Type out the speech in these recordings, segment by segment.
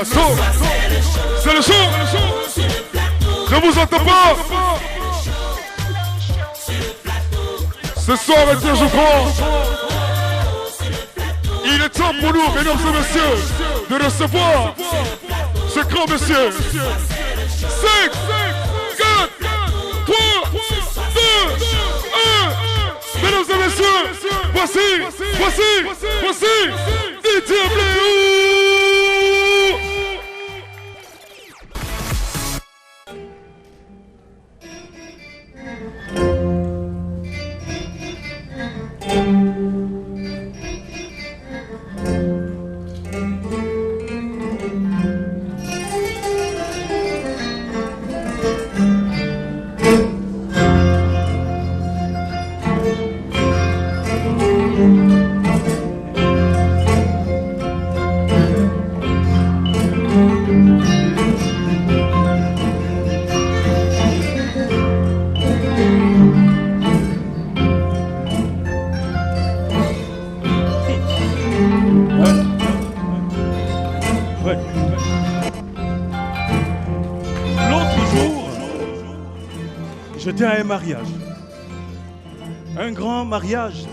ça, chaud. C'est le show. Je vous entends pas. Ce soir, je crois. Il est temps pour nous, mesdames et messieurs, de recevoir ce grand monsieur. 5, 4, 3, 2, 1. Mesdames et messieurs, voici DJ Bléou. J'étais à un mariage, un grand mariage,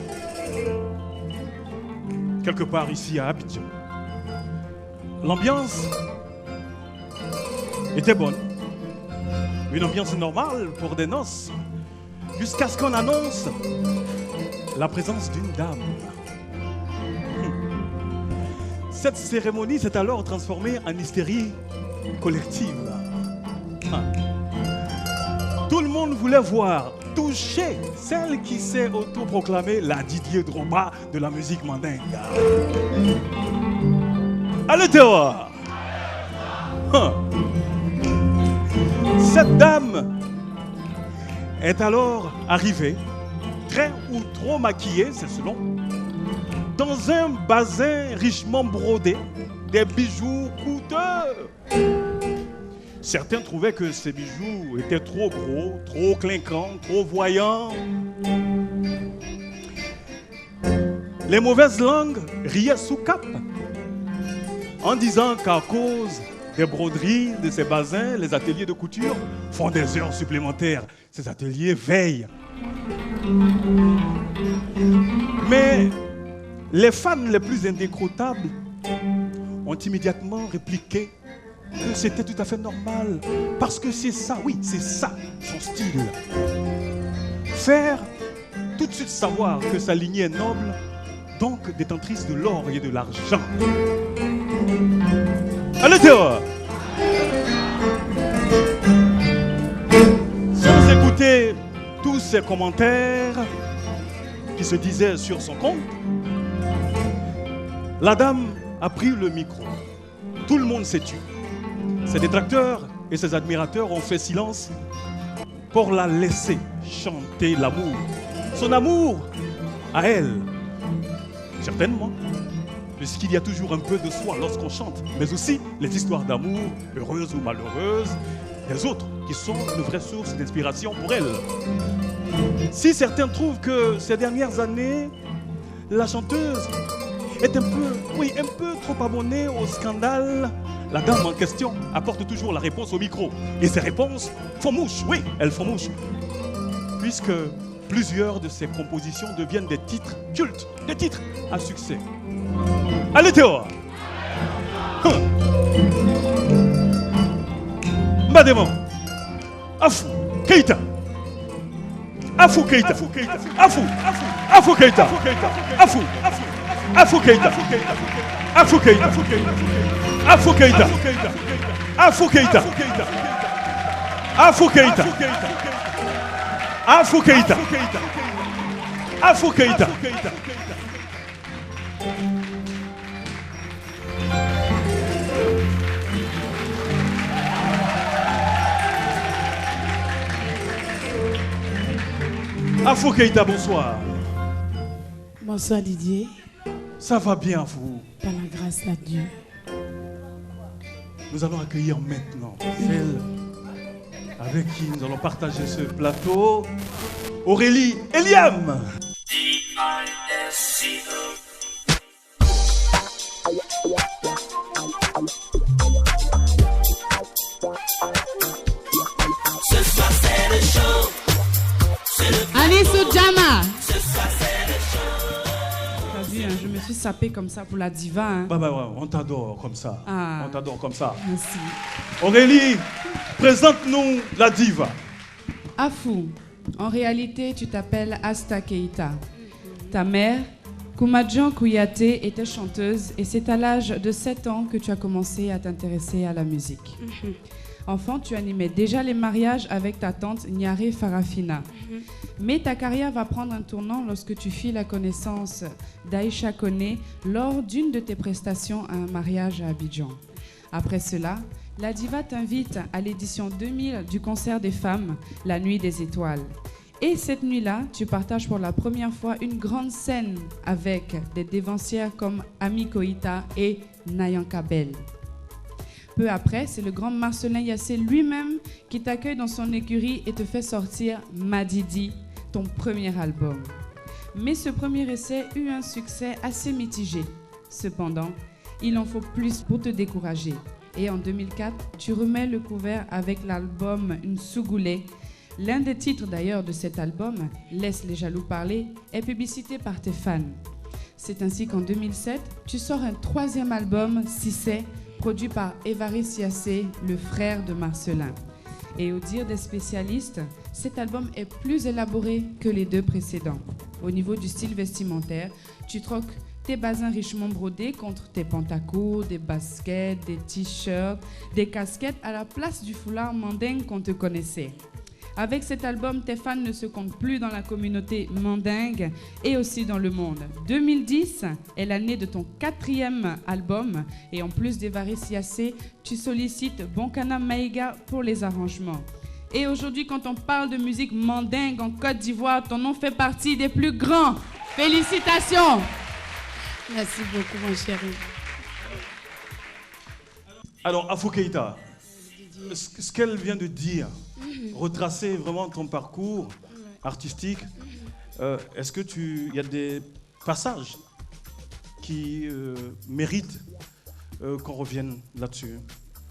quelque part ici à Abidjan. L'ambiance était bonne, une ambiance normale pour des noces, jusqu'à ce qu'on annonce la présence d'une dame. Cette cérémonie s'est alors transformée en hystérie collective. Tout le monde voulait voir, toucher celle qui s'est autoproclamée la Didier Drogba de la musique mandingue. Allez dehors! Cette dame est alors arrivée, très ou trop maquillée, c'est selon, dans un bazin richement brodé, des bijoux coûteux. Certains trouvaient que ces bijoux étaient trop gros, trop clinquants, trop voyants. Les mauvaises langues riaient sous cap en disant qu'à cause des broderies de ces bazins, les ateliers de couture font des heures supplémentaires. Ces ateliers veillent. Mais les fans les plus indécrottables ont immédiatement répliqué que c'était tout à fait normal, parce que c'est ça, oui, c'est ça, son style. Faire tout de suite savoir que sa lignée est noble, donc détentrice de l'or et de l'argent. Allez dehors! Sans écouter tous ces commentaires qui se disaient sur son compte, la dame a pris le micro. Tout le monde s'est tu. Ses détracteurs et ses admirateurs ont fait silence pour la laisser chanter l'amour. Son amour à elle, certainement, puisqu'il y a toujours un peu de soi lorsqu'on chante, mais aussi les histoires d'amour, heureuses ou malheureuses, des autres qui sont une vraie source d'inspiration pour elle. Si certains trouvent que ces dernières années, la chanteuse est un peu trop abonnée au scandale, la dame en question apporte toujours la réponse au micro. Et ces réponses font mouche, oui, elles font mouche. Puisque plusieurs de ses compositions deviennent des titres cultes, des titres à succès. Allez dehors! Mbademo, Afou Keita, Afou Keita, Afou Keita, Afou Keita, Afou Keita, Afou Keita, Afou Keita, Afou Keita, Afou Keita, Afou Keita, Afou Keita. Afou Keita, bonsoir. Bonsoir Didier. Ça va bien vous? Par la grâce à Dieu. Nous allons accueillir maintenant celle avec qui nous allons partager ce plateau, Aurélie Eliam. fait saper comme ça pour la diva. Hein. Bah, ouais, on t'adore comme ça. Ah. On t'adore comme ça. Merci. Aurélie, présente-nous la diva. Afou, en réalité, tu t'appelles Asta Keita. Ta mère, Koumadjan Kouyaté, était chanteuse et c'est à l'âge de 7 ans que tu as commencé à t'intéresser à la musique. Enfant, tu animais déjà les mariages avec ta tante Nyare Farafina. Mais ta carrière va prendre un tournant lorsque tu fis la connaissance d'Aïcha Koné lors d'une de tes prestations à un mariage à Abidjan. Après cela, la diva t'invite à l'édition 2000 du concert des femmes, La Nuit des Étoiles. Et cette nuit-là, tu partages pour la première fois une grande scène avec des dévancières comme Ami Koïta et Nayanka Bell. Peu après, c'est le grand Marcelin Yassé lui-même qui t'accueille dans son écurie et te fait sortir Madidi, ton premier album. Mais ce premier essai eut un succès assez mitigé. Cependant, il en faut plus pour te décourager. Et en 2004, tu remets le couvert avec l'album Nsougoulé. L'un des titres d'ailleurs de cet album, Laisse les jaloux parler, est publicité par tes fans. C'est ainsi qu'en 2007, tu sors un troisième album, Cissé, produit par Évariste Yassé, le frère de Marcelin. Et au dire des spécialistes, cet album est plus élaboré que les deux précédents. Au niveau du style vestimentaire, tu troques tes basins richement brodés contre tes pantacourts, des baskets, des t-shirts, des casquettes à la place du foulard mandingue qu'on te connaissait. Avec cet album, tes fans ne se comptent plus dans la communauté mandingue et aussi dans le monde. 2010 est l'année de ton 4e album et en plus d'Évariste Yassé, tu sollicites Bonkana Maïga pour les arrangements. Et aujourd'hui, quand on parle de musique mandingue en Côte d'Ivoire, ton nom fait partie des plus grands. Félicitations! Merci beaucoup, mon chéri. Alors, Afou Keïta, ce qu'elle vient de dire, retracer vraiment ton parcours artistique, est-ce que il y a des passages qui méritent qu'on revienne là-dessus?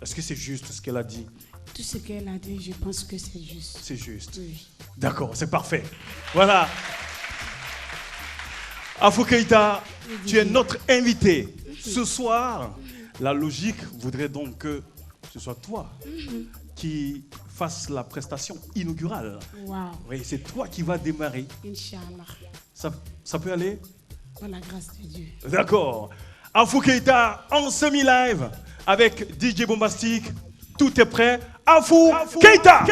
Est-ce que c'est juste ce qu'elle a dit? Tout ce qu'elle a dit, je pense que c'est juste. C'est juste. Oui. D'accord, c'est parfait. Voilà. Afou Keïta, tu es notre invité. Ce soir, la logique voudrait donc que ce soit toi qui fasses la prestation inaugurale. Wow. Oui, c'est toi qui vas démarrer. Inch'Allah. Ça peut aller? Par la grâce de Dieu. D'accord. Afou Keïta en semi-live avec DJ Bombastic. Tout est prêt. Afou Keïta.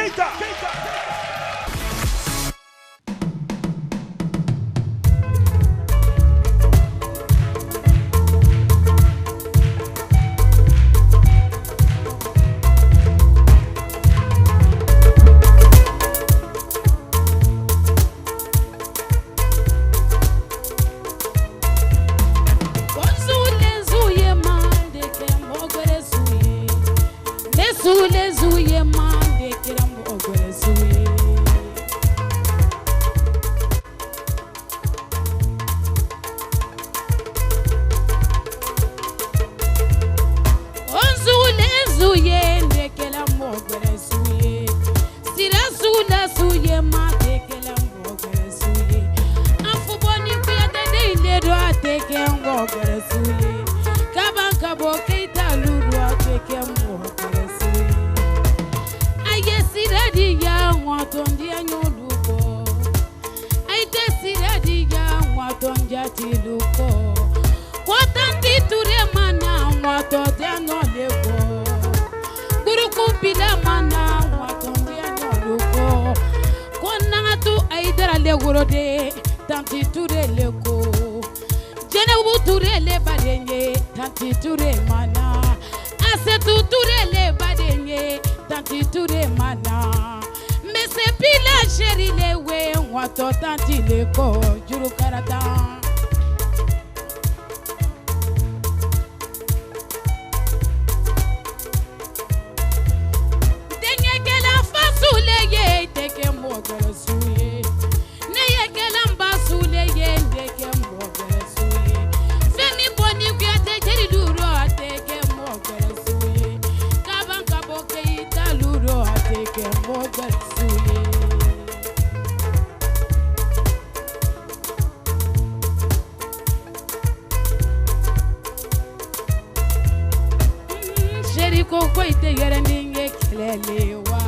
Sheri koko ite yere ninge kelele wa.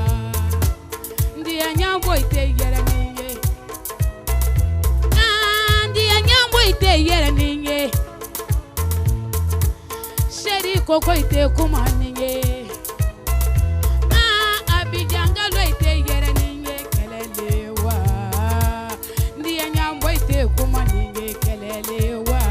Ndia nyambo ite yere ninge. Ndia nyambo ite yere ninge. Sheri koko ite kuma ninge. Abidjanga lo ite yere ninge kelele wa. Ndia nyambo ite kuma ninge kelele wa.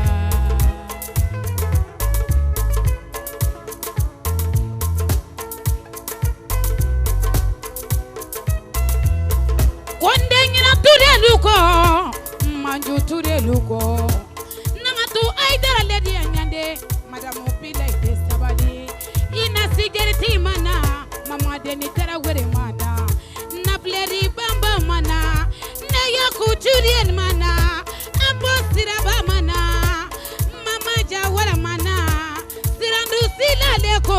Manju ture luko namatu aidara ledi anyande madame pila ite sabali ina sigeriti mana mama deni tara were mana na pleri bamba mana na yakuturi mana abo siraba mana mama jawara mana sirandu silaleko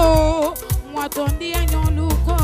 mwatondi anyon luko.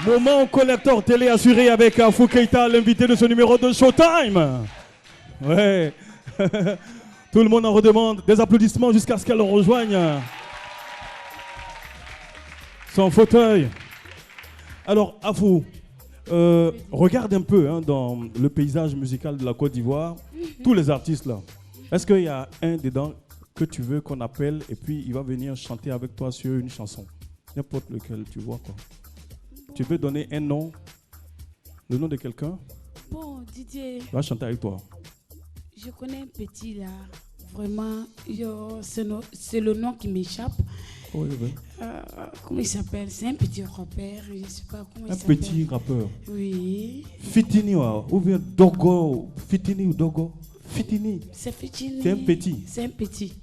Moment collector télé assuré avec Afou Keita, l'invité de ce numéro de Showtime. Ouais. Tout le monde en redemande. Des applaudissements jusqu'à ce qu'elle rejoigne son fauteuil. Alors, Afou, regarde un peu dans le paysage musical de la Côte d'Ivoire, tous les artistes là. Est-ce qu'il y a un dedans que tu veux qu'on appelle et puis il va venir chanter avec toi sur une chanson? N'importe lequel, tu vois quoi. Tu veux donner un nom, le nom de quelqu'un? Bon, Didier. Il va chanter avec toi. Je connais un petit là. Vraiment, c'est le nom qui m'échappe. Oui, oui. Comment il s'appelle? C'est un petit rappeur. Je ne sais pas comment il s'appelle. Un petit rappeur. Oui. Fitini ou bien Dogo. Fitini ou Dogo? Fitini. C'est Fitini. C'est un petit. C'est un petit.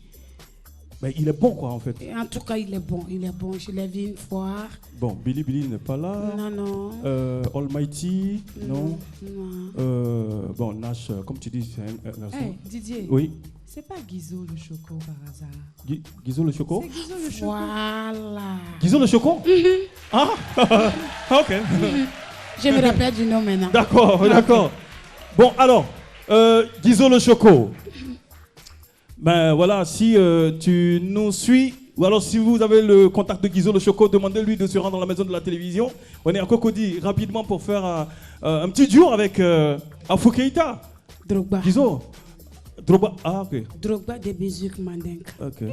Mais il est bon quoi en fait. En tout cas, il est bon. Il est bon. Je l'ai vu une fois. Bon, Billy n'est pas là. Non, non. Almighty, non. Non. Bon, Nash, comme tu dis, c'est un garçon. Hey, Didier. Oui. C'est pas Guizo le Choco par hasard. Guizo le Choco? C'est Guizo le Choco. Voilà. Guizo le Choco? Ah, ok. Je me rappelle du nom maintenant. D'accord, d'accord. Bon, alors, Guizo le Choco. Ben voilà, si tu nous suis, ou alors si vous avez le contact de Guizo le Choco, demandez-lui de se rendre dans la maison de la télévision. On est à Cocody rapidement pour faire un petit duo avec Afou Keita. Drogba. Guizo. Drogba. Ah, ok. Drogba de Bézuc Mandeng. Ok. Bien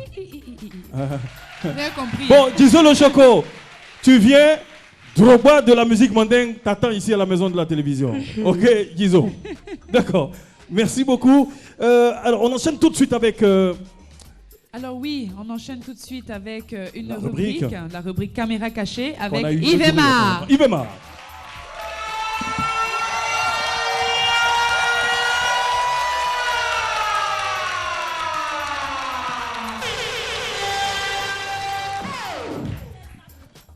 compris. Bon, Guizo le Choco, tu viens. Drogba de la musique Mandeng t'attend ici à la maison de la télévision. Ok, Guizo. D'accord. Merci beaucoup. Alors, on enchaîne tout de suite avec... Alors oui, on enchaîne tout de suite avec une la rubrique, la rubrique Caméra cachée avec Yves Aimar. Yves Aimar.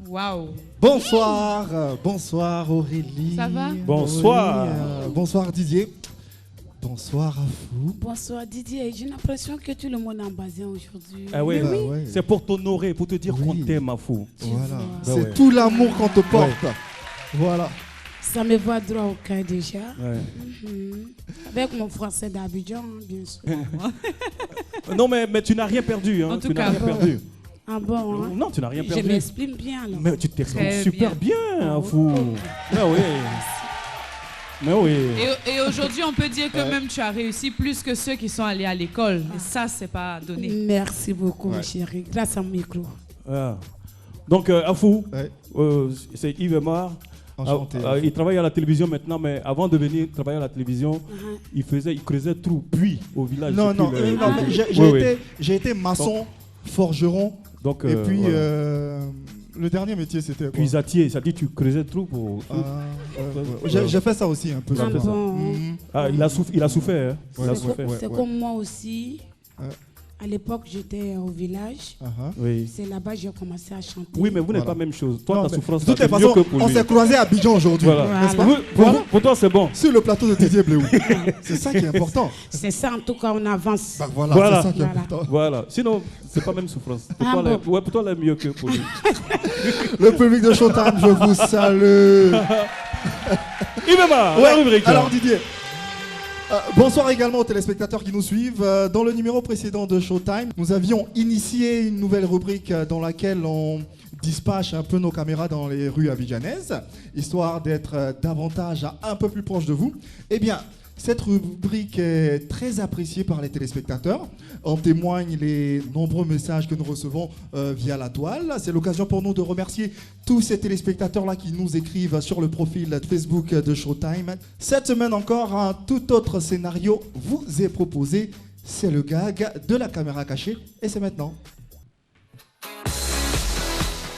Waouh. Bonsoir, bonsoir Aurélie. Ça va? Bonsoir. Oui, bonsoir Didier. Bonsoir Afou. Bonsoir Didier. J'ai l'impression que tout le monde est en basé aujourd'hui. Ah oui, Bah ouais. C'est pour t'honorer, pour te dire qu'on t'aime, Afou. Voilà. vois. C'est ouais. tout l'amour qu'on te porte. Voilà. Ça me va droit au cœur déjà. Ouais. Avec mon français d'Abidjan, bien sûr. Non, mais tu n'as rien perdu. Hein. En tout tu n'as cas, rien perdu. Ah bon hein? Non, tu n'as rien Je perdu. m'exprime bien alors. Mais tu t'exprimes Très super bien, Afou. Mais oui. Mais oui. Et aujourd'hui, on peut dire que même tu as réussi plus que ceux qui sont allés à l'école. Et ça, c'est pas donné. Merci beaucoup, ma chérie. Grâce à mon micro. Ah. Donc, Afou, Ouais. c'est Yves Emar. Enchanté. Il travaille à la télévision maintenant, mais avant de venir travailler à la télévision, il creusait trou, puits au village. Non, non, Depuis le- non, mais j'ai été maçon, forgeron, Donc, et puis voilà. le dernier métier c'était quoi? Puisatier, ça dit tu creusais trou pour. J'ai fait ça aussi un peu. Ah fait ça. bon Mhm. Ah, il a souffert. Hein. Ouais, Il a ouais, souffert. ouais. C'est comme moi aussi. Ouais. À l'époque, j'étais au village. Oui. C'est là-bas que j'ai commencé à chanter. Oui, mais vous n'êtes Voilà. pas même chose. Toi, Non, ta mais souffrance, de toute c'est mieux façon, que pour on lui. s'est croisés à Abidjan aujourd'hui, Voilà. n'est-ce pas? Voilà. Pour toi, c'est bon. Sur le plateau de Didier Bléou. C'est ça qui est important. C'est ça, en tout cas, on avance. Bah voilà, Voilà. c'est ça qui est Voilà. important. Voilà. Sinon, c'est pas même souffrance. Pour Ah toi, bon. ouais, pour toi, elle est mieux que pour lui. Le public de Showtime, je vous salue. Ibema, la Ouais, rubrique. alors Didier. Bonsoir également aux téléspectateurs qui nous suivent. Dans le numéro précédent de Showtime, nous avions initié une nouvelle rubrique dans laquelle on dispatche un peu nos caméras dans les rues abidjanaises, histoire d'être davantage un peu plus proche de vous. Eh bien, cette rubrique est très appréciée par les téléspectateurs. En témoignent les nombreux messages que nous recevons via la toile. C'est l'occasion pour nous de remercier tous ces téléspectateurs-là qui nous écrivent sur le profil Facebook de Showtime. Cette semaine encore, un tout autre scénario vous est proposé. C'est le gag de la caméra cachée et c'est maintenant.